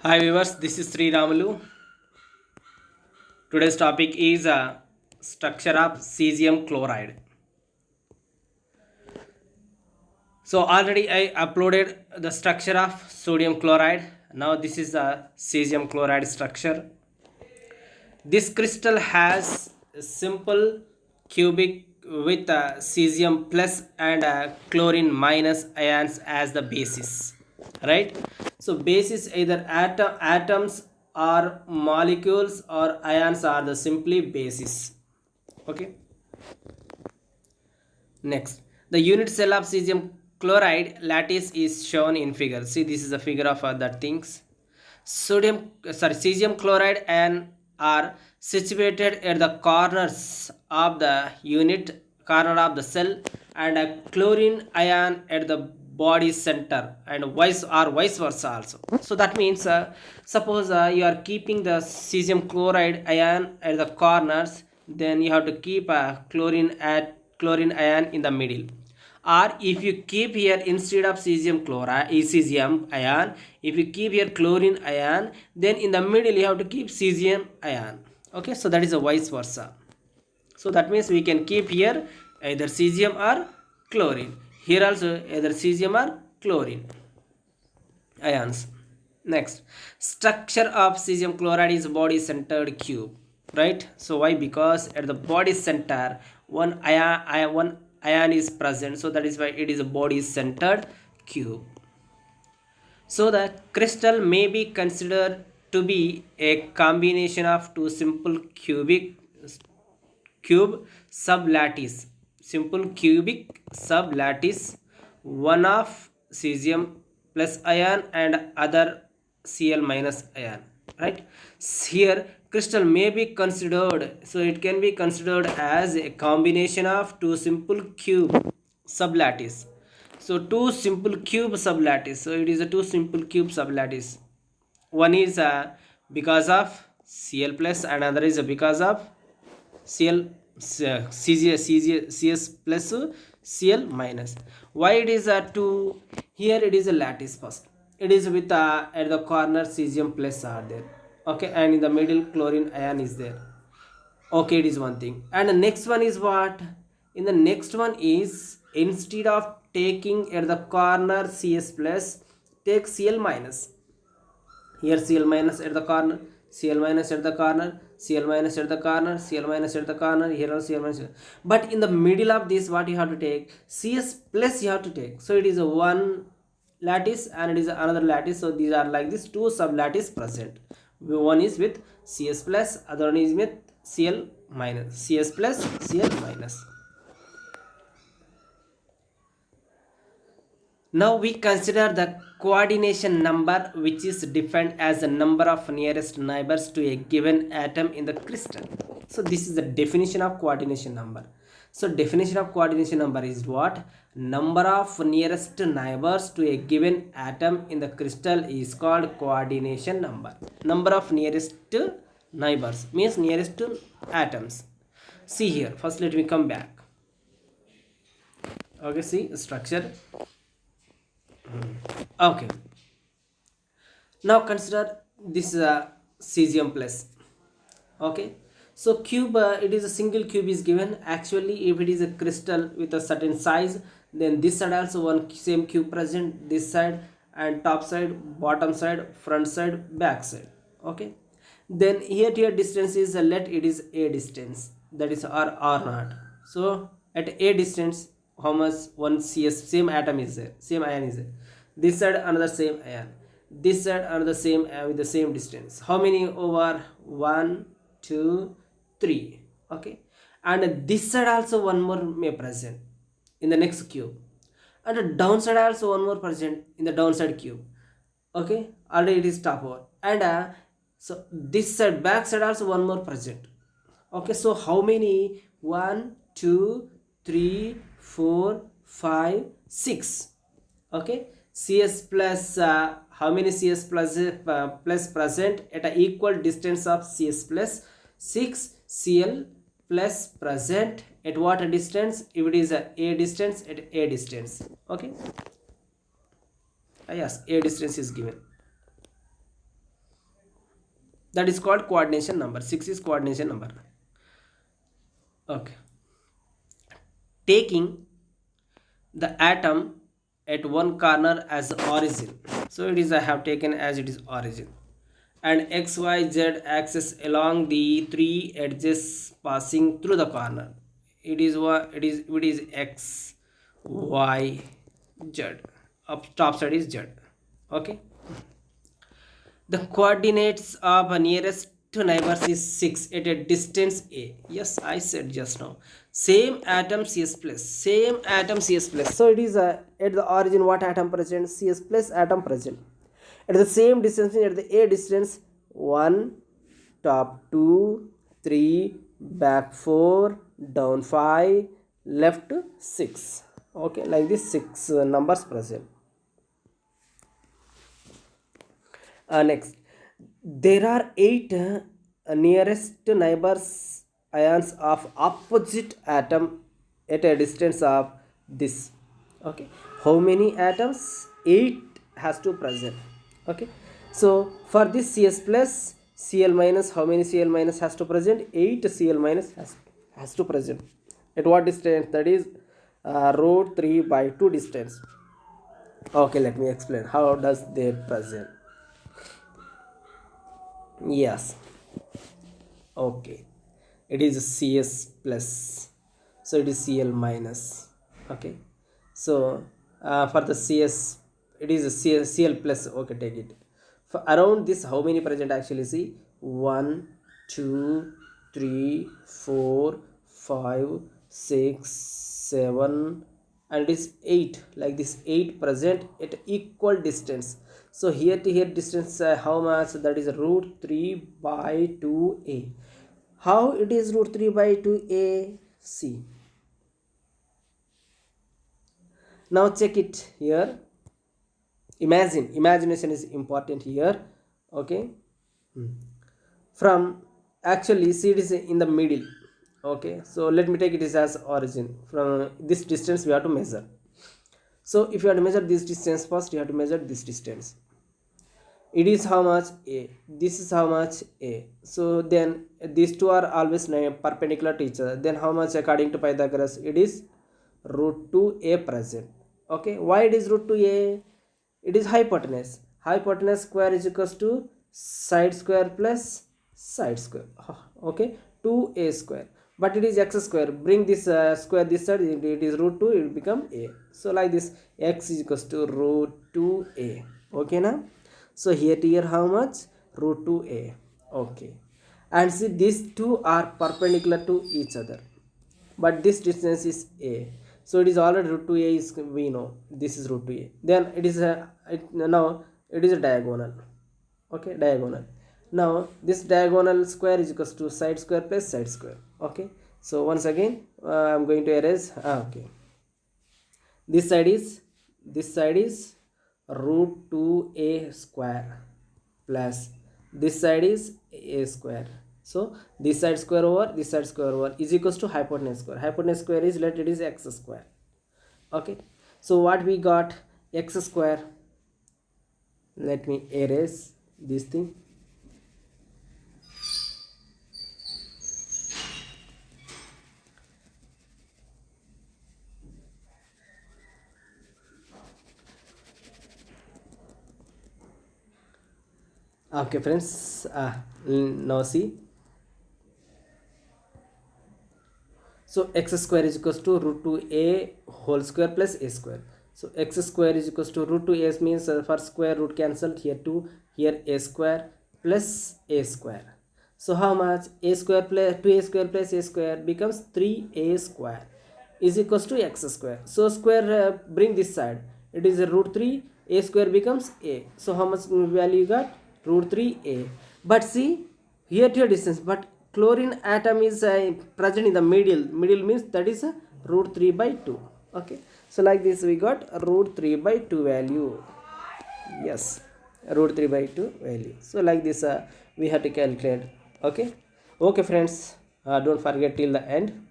Hi viewers, this is Sri Ramulu. Today's topic is structure of cesium chloride. So already I uploaded the structure of sodium chloride. Now this is the cesium chloride structure. This crystal has a simple cubic with cesium plus and chlorine minus ions as the basis, right? So basis either atoms or molecules or ions are the simply basis. Okay. Next, the unit cell of cesium chloride lattice is shown in figure. See, this is a figure of other things. Cesium chloride and are situated at the corners of the unit corner of the cell, and a chlorine ion at the body center, and vice versa also. So that means suppose you are keeping the cesium chloride ion at the corners, then you have to keep a chlorine ion in the middle. Or if you keep here instead of cesium ion, if you keep here chlorine ion, then in the middle you have to keep cesium ion. Okay, so that is a vice versa. So that means we can keep here either cesium or chlorine. Here also either cesium or chlorine ions. Next, structure of cesium chloride is body centered cube, right? So why? Because at the body center one ion is present, so that is why it is a body centered cube. So the crystal may be considered to be a combination of two simple cube sublattice, simple cubic sublattice, one of cesium plus ion and other Cl minus ion, right? Here crystal may be considered, so it can be considered as a combination of two simple cube sublattice. So two simple cube sublattice, so it is a two simple cube sublattice. One is because of Cl plus, and another is because of Cl CS plus Cl minus. Why it is a 2? Here it is a lattice first. It is with at the corner cesium plus are there. Okay, and in the middle chlorine ion is there. Okay, it is one thing. And the next one is what? In the next one is instead of taking at the corner Cs plus, take Cl minus. Here Cl minus at the corner, Cl minus at the corner, Cl minus at the corner, Cl minus at the corner, here also Cl minus. But in the middle of this, what you have to take? Cs plus you have to take. So it is a one lattice and it is another lattice. So these are like this two sublattice present. One is with Cs plus, other one is with Cl minus. Cs plus, Cl minus. Now we consider the coordination number, which is defined as the number of nearest neighbors to a given atom in the crystal. So this is the definition of coordination number. So definition of coordination number is what? Number of nearest neighbors to a given atom in the crystal is called coordination number. Number of nearest neighbors means nearest to atoms. See here, first let me come back. Okay, see structure. Okay, now consider this cesium plus. Okay, so cube, it is a single cube is given. Actually if it is a crystal with a certain size, then this side also one same cube present, this side and top side, bottom side, front side, back side. Okay, then here to here distance is let it is a distance, that is r naught. So at a distance, how much? One Cs same atom is there, same ion is there. This side another same ion, this side another same with the same distance. How many? Over 1 2 3. Okay, and this side also one more may present in the next cube, and the downside also one more present in the downside cube. Okay, already it is top over, and so this side back side also one more present. Okay, so how many? 1 2 3 4 5 6. Okay, Cs plus, how many Cs plus present at a equal distance of Cs plus? 6 Cl plus present at what distance? If it is a distance, at a distance. Okay, yes, a distance is given. That is called coordination number. 6 is coordination number. Okay. Taking the atom at one corner as the origin. So it is, I have taken as it is origin, and xyz axis along the three edges passing through the corner. It is what it is x, y, z. Up top side is z. Okay. The coordinates of a nearest to neighbors is 6 at a distance a. Yes, I said just now. Same atom Cs plus. Same atom Cs plus. So it is at the origin what atom present? Cs plus atom present. At the same distance, at the a distance, 1, top 2, 3, back 4, down 5, left 6. Okay, like this 6 numbers present. Next, there are 8 nearest neighbors ions of opposite atom at a distance of this. Okay, how many atoms? 8 has to present. Okay, so for this Cs plus, Cl minus, how many Cl minus has to present? 8 Cl minus has to present. At what distance? That is root 3 by 2 distance. Okay, let me explain how does they present. Yes, okay, it is Cs plus, so it is Cl minus. Okay, so for the Cs it is a Cl plus. Okay, take it. For around this, how many present? Actually, see, 1, 2, 3, 4, 5, 6, 7, and it is 8. Like this 8 present at equal distance. So here to here distance, how much? That is root 3 by 2a. How it is root 3 by 2a? See, now check it here. Imagination is important here. Okay, from, actually see, it is in the middle. Okay, so let me take it as origin. From this distance we have to measure. So if you have to measure this distance first, you have to measure this distance. It is how much? A. This is how much? A. So then these two are always perpendicular to each other. Then how much according to Pythagoras? It is root 2a present. Okay, why it is root 2a? It is hypotenuse. Hypotenuse square is equals to side square plus side square. Okay, 2a square. But it is x square. Bring this square this side. It is root 2. It will become a. So like this, x is equals to root 2a. Okay, now. So here to here how much? Root 2a. Okay. And see, these two are perpendicular to each other. But this distance is a. So it is already root 2a is, we know. This is root 2a. Then it is now it is a diagonal. Okay, diagonal. Now this diagonal square is equals to side square plus side square. Okay. So once again, I am going to erase. Okay. This side is root 2a square plus this side is a square. So this side square over this side square over is equals to hypotenuse square. Hypotenuse square is, let it is x square. Okay, so what we got? X square. Let me erase this thing. Okay friends, now see, so x square is equals to root 2a whole square plus a square. So x square is equals to root 2a means first square root cancelled, here 2, here a square plus a square. So how much? A square plus 2a square plus a square becomes 3a square is equals to x square. So square bring this side, it is a root 3, a square becomes a. So how much value you got? Root 3a. But see, here to your distance, but chlorine atom is present in the middle. Middle means that is root 3 by 2. Okay, so like this we got root 3 by 2 value. Yes, root 3 by 2 value. So like this we have to calculate. Okay, okay friends, don't forget till the end.